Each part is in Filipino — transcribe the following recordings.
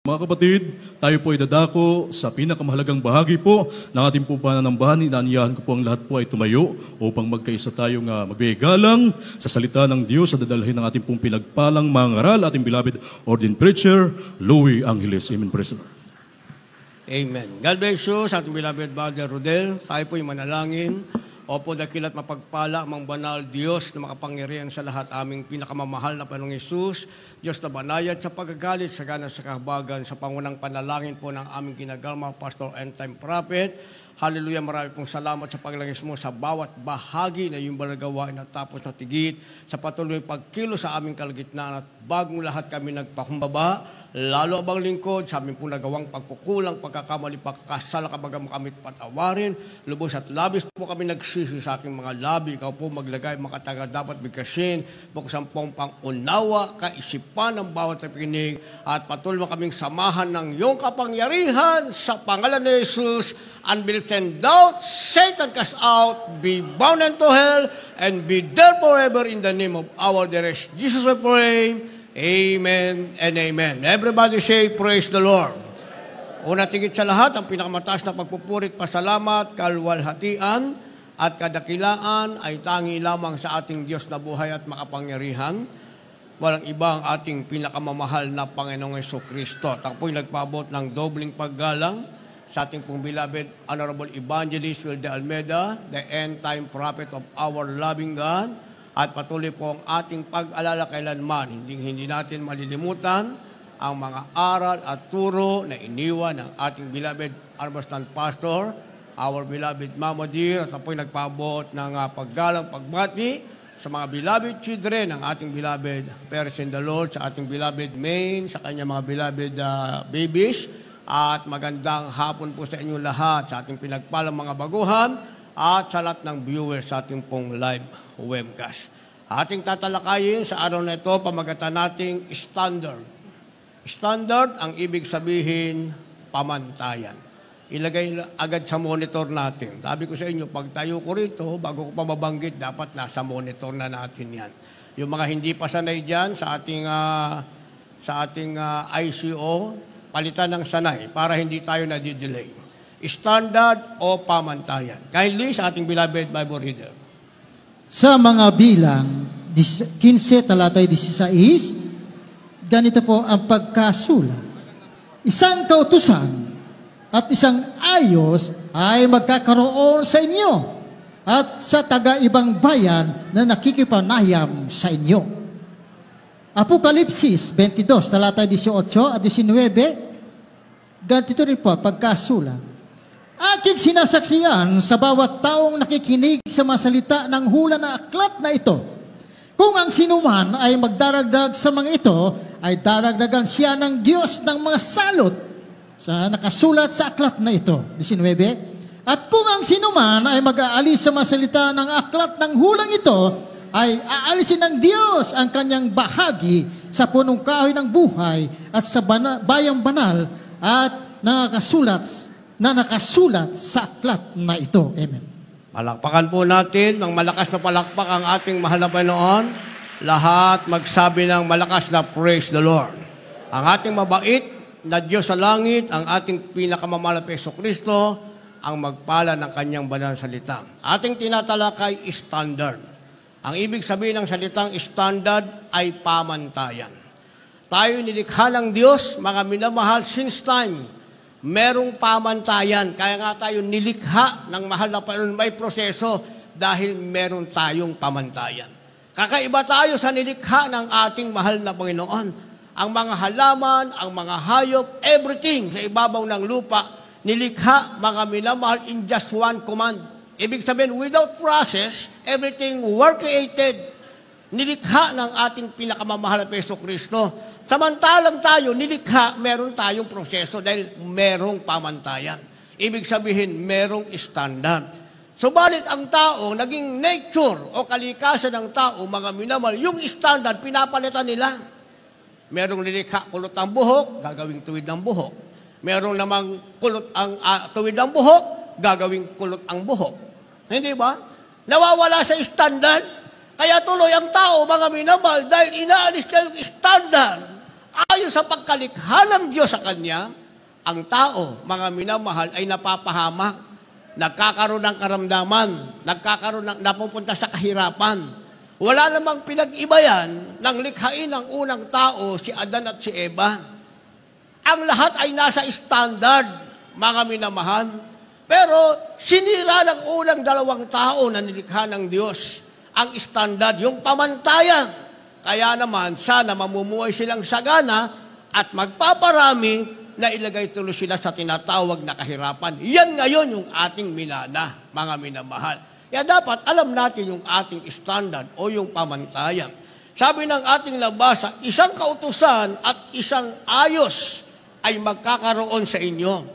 Mga kapatid, tayo po ay dadako sa pinakamahalagang bahagi po ng ating po pananambahan. Inaanyayahan ko po ang lahat po ay tumayo upang magkaisa tayong magbigalang sa salita ng Diyos sa dadalhin ng ating pong pinagpalang mangaral, ating beloved ordained preacher, Louie Angeles. Amen. Praise the Lord. Amen. God bless you sa ating beloved Brother Rodel. Tayo po ay manalangin. Opo, dakilat mapagpala amang banal Diyos na makapangyarihan sa lahat, aming pinakamamahal na Panginoong Hesus, Diyos na banayad sa pagagalit, sa gana sa kahabagan, sa pangunang panalangin po ng aming ginagalma, Pastor End Time Prophet. Hallelujah, marami pong salamat sa paglangis mo sa bawat bahagi na yung balagawain at tapos na tigit, sa patuloy pagkilo sa aming kalagitnaan at bagong lahat kami nagpakumbaba, lalo abang lingkod sa aming pong nagawang pagkukulang, pagkakamali, pagkakasala, kabagang makamit patawarin, lubos at labis po kami nagsisi sa aking mga labi, ikaw po maglagay, makataga dapat bigkasin, buksan pong pangunawa, kaisipan ng bawat napikinig, at patuloy kaming samahan ng iyong kapangyarihan sa pangalan ni Jesus. Unbelief and doubt, Satan cast out, be bound into hell, and be there forever in the name of our dearest Jesus we pray. Amen and amen. Everybody say, praise the Lord. Una tigit sa lahat, ang pinakamataas na pagpupurit, pasalamat, kalwalhatian, at kadakilaan ay tangi lamang sa ating Diyos na buhay at makapangyarihan. Walang iba ang ating pinakamamahal na Panginoong Jesucristo. Takpo'y nagpaabot ng dobling paggalang sa ating pong beloved Honorable Evangelist Will de Almeida, the end time prophet of our loving God, at patuloy po ang ating pag-alala kailanman. Hindi natin malilimutan ang mga aral at turo na iniwan ng ating beloved Arbastan Pastor, our beloved Mama Dear, at apo'y nagpaabot ng paggalang pagbati sa mga beloved children ng ating beloved parents in the Lord, sa ating beloved Maine, sa kanya mga beloved babies. At magandang hapon po sa inyo lahat, sa ating pinagpalang mga baguhan at sa lahat ng viewers sa ating pong live webcast. Ating tatalakayin sa araw na ito, pamagatan nating standard. Standard, ang ibig sabihin, pamantayan. Ilagay agad sa monitor natin. Sabi ko sa inyo, pag tayo ko rito, bago ko pa mabanggit, dapat nasa monitor na natin yan. Yung mga hindi pa sanay dyan sa ating ICO, palitan ng sanay para hindi tayo nadidelay. Standard o pamantayan. Kindly sa ating beloved Bible reader. Sa mga bilang 15 talatay 16, ganito po ang pagkasulat. Isang kautusan at isang ayos ay magkakaroon sa inyo at sa taga-ibang bayan na nakikipanayam sa inyo. Apokalipsis 22, talatay 18 at 19, ganito rin po, pagkasulat. Aking sinasaksiyan sa bawat taong nakikinig sa mga salita ng hula na aklat na ito. Kung ang sinuman ay magdaragdag sa mga ito, ay daragdagan siya ng Diyos ng mga salot sa nakasulat sa aklat na ito. 19. At kung ang sinuman ay mag-aalis sa mga salita ng aklat ng hulang ito, ay aalisin ng Diyos ang kanyang bahagi sa punong kahoy ng buhay at sa bayang banal at nakasulat sa aklat na ito. Amen. Palakpakan po natin ng malakas na palakpak ang ating mahal na Panginoon. Lahat magsabi ng malakas na praise the Lord. Ang ating mabait na Diyos sa langit, ang ating pinakamamahal na Jesucristo, ang magpala ng kanyang banal na salita. Ating tinatalakay standard. Ang ibig sabihin ng salitang standard ay pamantayan. Tayo nilikha ng Diyos, mga minamahal, since time, merong pamantayan. Kaya nga tayo nilikha ng mahal na Panginoon, may proseso dahil meron tayong pamantayan. Kakaiba tayo sa nilikha ng ating mahal na Panginoon. Ang mga halaman, ang mga hayop, everything sa ibabaw ng lupa, nilikha, mga minamahal, in just one command. Ibig sabihin, without process, everything were created. Nilikha ng ating pinakamamahal na Jesucristo. Samantalang tayo, nilikha, meron tayong proseso dahil merong pamantayan. Ibig sabihin, merong standard. Subalit ang tao, naging nature o kalikasan ng tao, mga minamahal, yung standard, pinapalitan nila. Merong nilikha, kulot ang buhok, gagawing tuwid ng buhok. Merong namang kulot ang tuwid ng buhok, gagawing kulot ang buhok. Hindi ba? Nawawala sa standard. Kaya tuloy ang tao, mga minamahal, dahil inaalis na yung standard ayon sa pagkalikha ng Diyos sa kanya, ang tao, mga minamahal, ay napapahamak, nagkakaroon ng karamdaman, napupunta sa kahirapan. Wala namang pinag-iba yan ng likhain ng unang tao, si Adan at si Eva. Ang lahat ay nasa standard, mga minamahal. Pero sinira ng unang dalawang tao na nilikha ng Diyos ang standard, yung pamantayan. Kaya naman, sana mamumuhay silang sagana at magpaparami na ilagay tuloy sila sa tinatawag na kahirapan. Yan ngayon yung ating minana, mga minamahal. Kaya dapat alam natin yung ating standard o yung pamantayan. Sabi ng ating nabasa, isang kautusan at isang ayos ay magkakaroon sa inyo.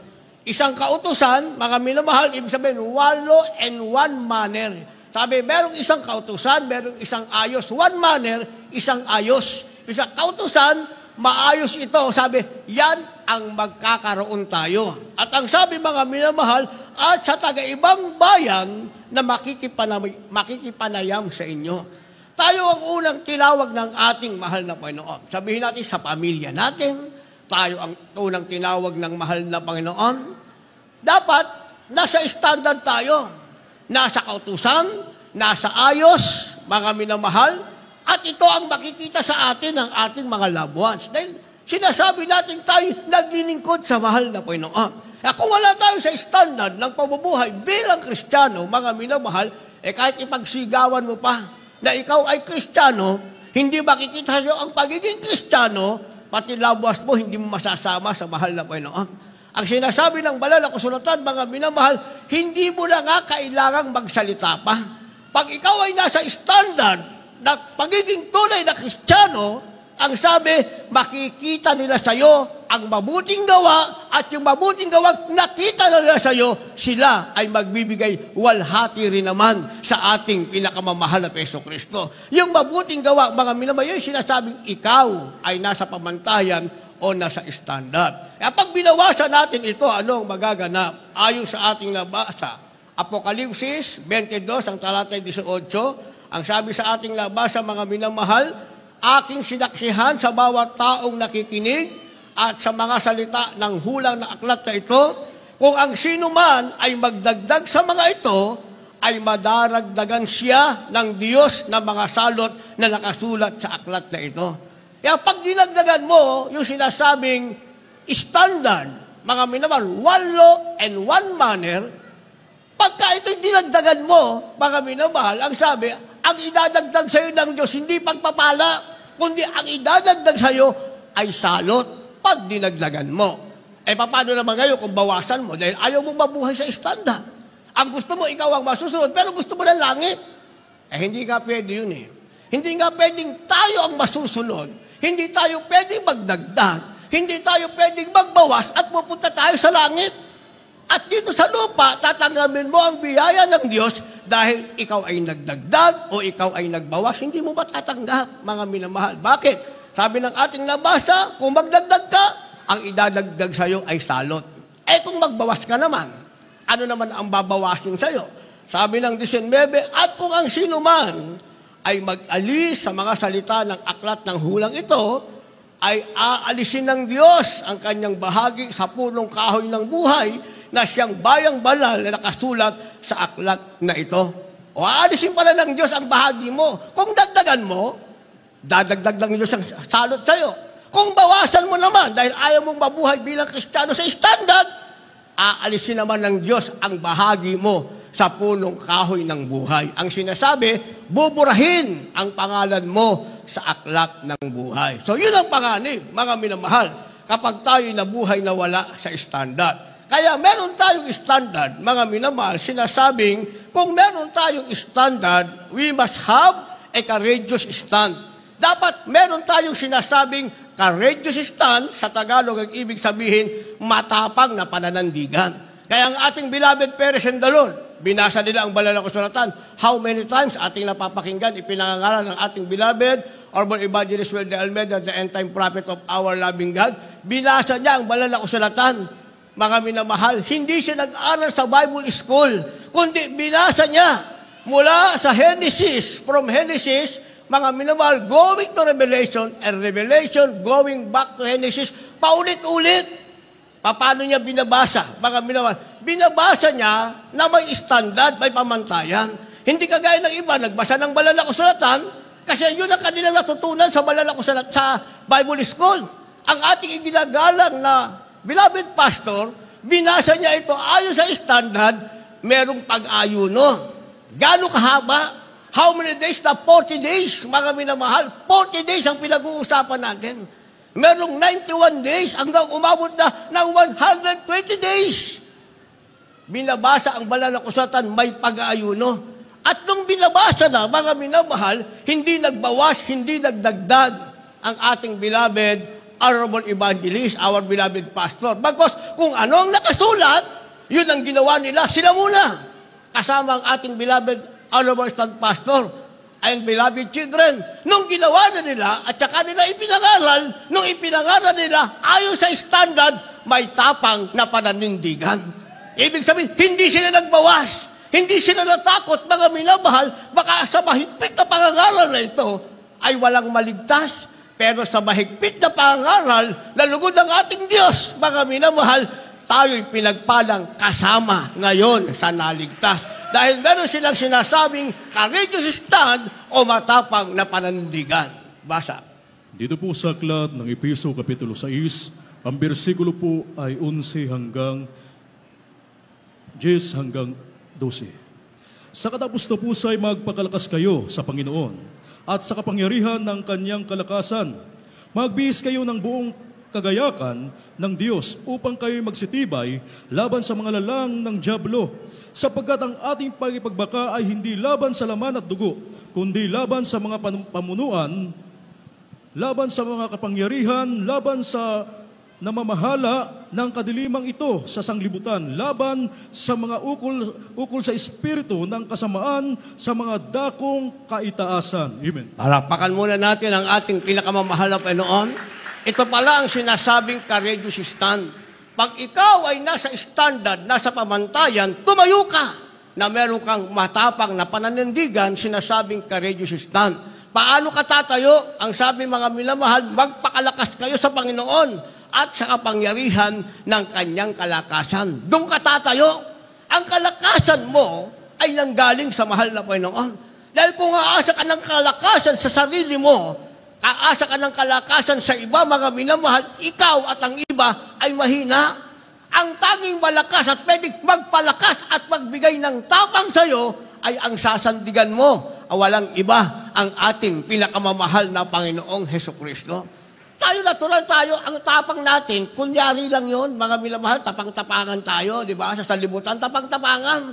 Isang kautusan, mga minamahal, ibig sabihin, 1 law and 1 manner. Sabi, merong isang kautusan, merong isang ayos. 1 manner, isang ayos. Isang kautusan, maayos ito. Sabi, yan ang magkakaroon tayo. At ang sabi, mga minamahal, at sa taga-ibang bayan na makikipanayam sa inyo. Tayo ang unang tinawag ng ating mahal na Panginoon. Sabihin natin sa pamilya natin, tayo ang unang tinawag ng mahal na Panginoon. Dapat, nasa standard tayo. Nasa kautusan, nasa ayos, mga minamahal, at ito ang makikita sa atin ng ating mga loved ones. Dahil sinasabi natin tayo naglilingkod sa mahal na Panginoon. Kung wala tayo sa standard ng pamumuhay bilang Kristiyano, mga minamahal, kahit ipagsigawan mo pa na ikaw ay Kristiyano, hindi makikita sa'yo ang pagiging Kristiyano, pati labwas mo, hindi mo masasama sa mahal na Panginoon. Ang sinasabi ng banal na kasulatan, mga minamahal, hindi mo na nga kailangang magsalita pa. Pag ikaw ay nasa standard na pagiging tunay na Kristiyano, ang sabi, makikita nila sa iyo ang mabuting gawa at yung mabuting gawa nakita nila sa iyo, sila ay magbibigay walhati rin naman sa ating pinakamamahal na Hesus Kristo. Yung mabuting gawa, mga minamahal, yung sinasabing ikaw ay nasa pamantayan o nasa standard. Kaya pag binawasan natin ito, anong magaganap? Ayon sa ating nabasa, Apokalipsis 22, ang talata 18, ang sabi sa ating nabasa, mga minamahal, aking sinaksihan sa bawat taong nakikinig at sa mga salita ng hulang na aklat na ito, kung ang sino man ay magdagdag sa mga ito, ay madaragdagan siya ng Diyos na mga salot na nakasulat sa aklat na ito. Kaya pag dinagdagan mo yung sinasabing standard, mga minamahal, 1 law and 1 manner, pagka ito'y dinagdagan mo, mga minamahal, ang sabi, ang idadagdag sa iyo ng Diyos, hindi pagpapala, kundi ang idadagdag sa iyo ay salot pag dinagdagan mo. Paano naman ngayon kung bawasan mo? Dahil ayaw mong mabuhay sa standard. Ang gusto mo, ikaw ang masusunod, pero gusto mo ng langit. Hindi nga pwede yun Hindi nga pwedeng tayo ang masusunod. Hindi tayo pwedeng magdagdag. Hindi tayo pwedeng magbawas at pupunta tayo sa langit. At dito sa lupa, tatanggapin mo ang biyaya ng Diyos dahil ikaw ay nagdagdag o ikaw ay nagbawas. Hindi mo matatanggap, mga minamahal. Bakit? Sabi ng ating nabasa, kung magdagdag ka, ang idadagdag sa iyo ay salot. Kung magbawas ka naman, ano naman ang babawasin sa iyo? Sabi ng 19, at kung ang sino man ay mag-alis sa mga salita ng aklat ng hulang ito, ay aalisin ng Diyos ang kanyang bahagi sa punong kahoy ng buhay na siyang bayang banal na nakasulat sa aklat na ito. O aalisin pala ng Diyos ang bahagi mo. Kung dagdagan mo, dadagdag ng Diyos ang salot sa iyo. Kung bawasan mo naman, dahil ayaw mong mabuhay bilang Kristiyano sa standard, aalisin naman ng Diyos ang bahagi mo sa punong kahoy ng buhay. Ang sinasabi, buburahin ang pangalan mo sa aklat ng buhay. So yun ang panganib, mga minamahal, kapag tayo nabuhay na wala sa standard. Kaya meron tayong standard, mga minamahal, sinasabing, kung meron tayong standard, we must have a courageous stand. Dapat meron tayong sinasabing courageous stand, sa Tagalog ang ibig sabihin, matapang na pananandigan. Kaya ang ating beloved parents and the Lord, binasa nila ang banal na kasulatan. How many times ating napapakinggan, ipinangangalan ng ating beloved, Orban Evangelist Wel de Almeida, the end-time prophet of our loving God. Binasa niya ang banal na kasulatan. Mga minamahal, hindi siya nag-aral sa Bible school, kundi binasa niya mula sa Genesis, from Genesis mga minamahal, going to Revelation, and Revelation going back to Genesis, paulit-ulit. Paano niya binabasa? Mga minamahal, binabasa niya na may standard, may pamantayan. Hindi kagaya ng iba, nagbasa ng banal na kasulatan, kasi yun ang kanilang natutunan sa banal na kasulatan sa Bible School. Ang ating iginagalang na beloved pastor, binasa niya ito ayon sa standard, merong pag-ayuno. Gano'ng kahaba? How many days na? 40 days, mga minamahal. 40 days ang pinag-uusapan natin. Merong 91 days hanggang umabot na ng 120 days. Binabasa ang banal na kasulatan, may pag-aayuno. At nung binabasa na, mga minamahal, hindi nagbawas, hindi nagdagdag ang ating beloved honorable evangelist, our beloved pastor. Bagkus kung ano ang nakasulat, yun ang ginawa nila. Sila muna. Kasama ang ating beloved honorable stand pastor and beloved children. Nung ginawa na nila, at saka nila ipinangaral, nung ipinangaral nila, ayon sa standard, may tapang na pananindigan. Ibig sabihin, hindi sila nagbawas. Hindi sila natakot, mga minamahal, baka sa mahigpit na pangangaral na ito, ay walang maligtas. Pero sa mahigpit na pangaral, nalugod ang ating Diyos, mga minamahal, tayo'y pinagpalang kasama ngayon sa naligtas. Dahil meron silang sinasabing courageous stand o matapang na pananindigan. Basa. Dito po sa aklat ng Efeso Kapitulo 6, ang bersikulo po ay 11 hanggang 10 hanggang 12. Sa katapos-tapos ay magpakalakas kayo sa Panginoon at sa kapangyarihan ng kanyang kalakasan. Magbihis kayo ng buong kagayakan ng Diyos upang kayo magsitibay laban sa mga lalang ng dyablo, sapagkat ang ating pagipagbaka ay hindi laban sa laman at dugo, kundi laban sa mga pamunuan, laban sa mga kapangyarihan, laban sa namamahala ng kadilimang ito sa sanglibutan, laban sa mga ukol sa espiritu ng kasamaan sa mga dakong kaitaasan. Amen. Palakpakan muna natin ang ating pinakamamahal na Panginoon. Ito pala ang sinasabing courageous stand. Pag ikaw ay nasa standard, nasa pamantayan, tumayo ka na meron kang matapang na pananindigan, sinasabing courageous stand. Paano ka tatayo? Ang sabi mga minamahal, magpakalakas kayo sa Panginoon at sa kapangyarihan ng kanyang kalakasan. Doon ka tatayo. Ang kalakasan mo ay nanggaling sa mahal na Panginoon. Dahil kung aasa ka ng kalakasan sa sarili mo, aasa ka ng kalakasan sa iba, mga minamahal, ikaw at ang iba ay mahina. Ang tanging malakas at pwedeng magpalakas at magbigay ng tapang sa iyo ay ang sasandigan mo. Walang iba ang ating pinakamamahal na Panginoong Hesukristo. Tayo natural tayo, ang tapang natin, kunyari lang yon, mga minamahal, tapang-tapangan tayo, di ba? Sa salibutan, tapang-tapangan.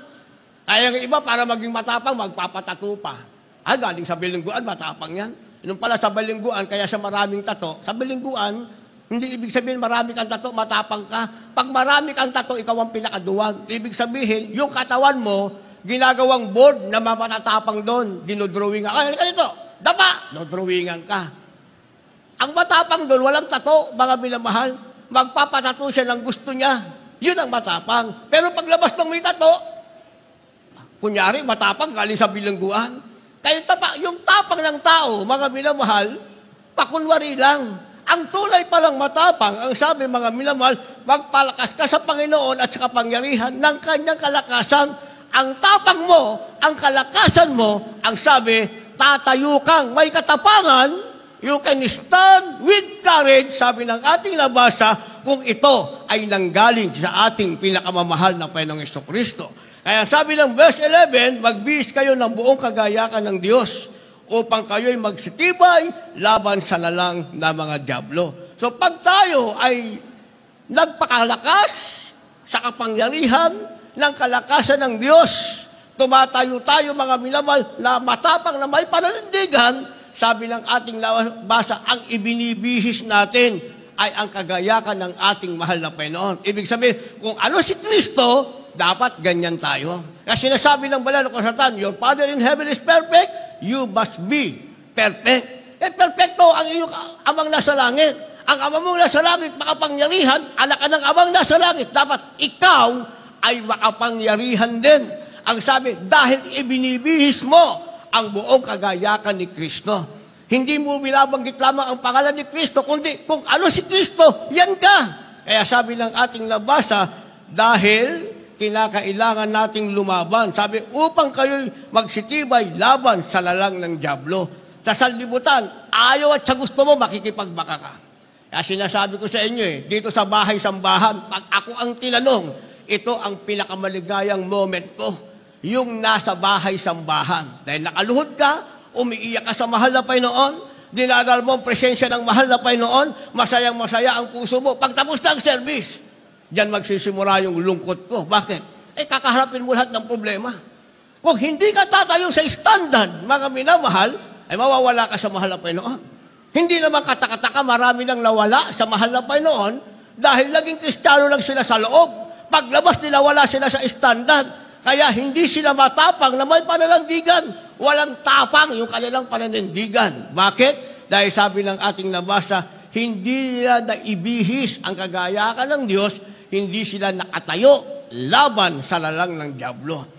Kaya ng iba, para maging matapang, magpapatato pa. Galing sa bilingguan, matapang yan. Nung pala sa bilingguan, kaya sa maraming tato, sa bilingguan, hindi ibig sabihin marami kang tato, matapang ka. Pag marami kang tato, ikaw ang pinakaduwag. Ibig sabihin, yung katawan mo, ginagawang board na mapatatapang doon, dinodrawingan. Kaya ganito, dapa, dodrawingan ka. Ang matapang doon, walang tato, mga minamahal. Magpapatato siya ng gusto niya. Yun ang matapang. Pero paglabas ng may tato, kunyari, matapang galing sa bilangguan. Kaya yung tapang ng tao, mga minamahal, pakunwari lang. Ang tulay palang matapang, ang sabi mga minamahal, magpalakas ka sa Panginoon at sa kapangyarihan ng kanyang kalakasan. Ang tapang mo, ang kalakasan mo, ang sabi, tatayo kang may katapangan. You can stand with courage, sabi ng ating nabasa, kung ito ay nanggaling sa ating pinakamamahal na Panginoong Jesucristo. Kaya sabi ng verse 11, magbihis kayo ng buong kagayakan ng Diyos upang kayo'y magsitibay laban sa lalang na mga dyablo. So pag tayo ay nagpakalakas sa kapangyarihan ng kalakasan ng Diyos, tumatayo tayo mga minamahal na matapang na may pananindigan. Sabi ng ating basa, ang ibinibihis natin ay ang kagayakan ng ating mahal na Panginoon. Ibig sabihin, kung ano si Kristo, dapat ganyan tayo. Kasi sinasabi ng banal na kasulatan, your Father in heaven is perfect, you must be perfect. Perfecto ang iyong amang nasa langit. Ang ama mong nasa langit, makapangyarihan, anak ka ng amang nasa langit. Dapat ikaw ay makapangyarihan din. Ang sabi, dahil ibinibihis mo ang buong kagayakan ni Kristo. Hindi mo binabanggit lamang ang pangalan ni Kristo, kundi kung ano si Kristo, yan ka. Kaya sabi ng ating nabasa, dahil kinakailangan nating lumaban. Sabi, upang kayo'y magsitibay laban sa lalang ng dyablo. Sa sanlibutan, ayaw at sa gusto mo, makikipagbaka ka. Kaya sinasabi ko sa inyo dito sa bahay-sambahan, pag ako ang tinanong, ito ang pinakamaligayang moment ko, yung nasa bahay-sambahan. Dahil nakaluhod ka, umiiyak ka sa mahal na Panginoon, dinadal mo ang presensya ng mahal na Panginoon, masayang-masaya ang puso mo. Pagtapos ng service, diyan magsisimula yung lungkot ko. Bakit? Kakaharapin mo lahat ng problema. Kung hindi ka tatayo sa standard, mga minamahal, ay mawawala ka sa mahal na Panginoon. Hindi naman katakataka, marami nang nawala sa mahal na Panginoon dahil naging Kristiyano lang sila sa loob. Paglabas nila, wala sila sa standard. Kaya hindi sila matapang na may pananindigan. Walang tapang yung kanilang pananindigan. Bakit? Dahil sabi ng ating nabasa, hindi nila naibihis ang kagayakan ng Diyos, hindi sila nakatayo laban sa lalang ng dyablo.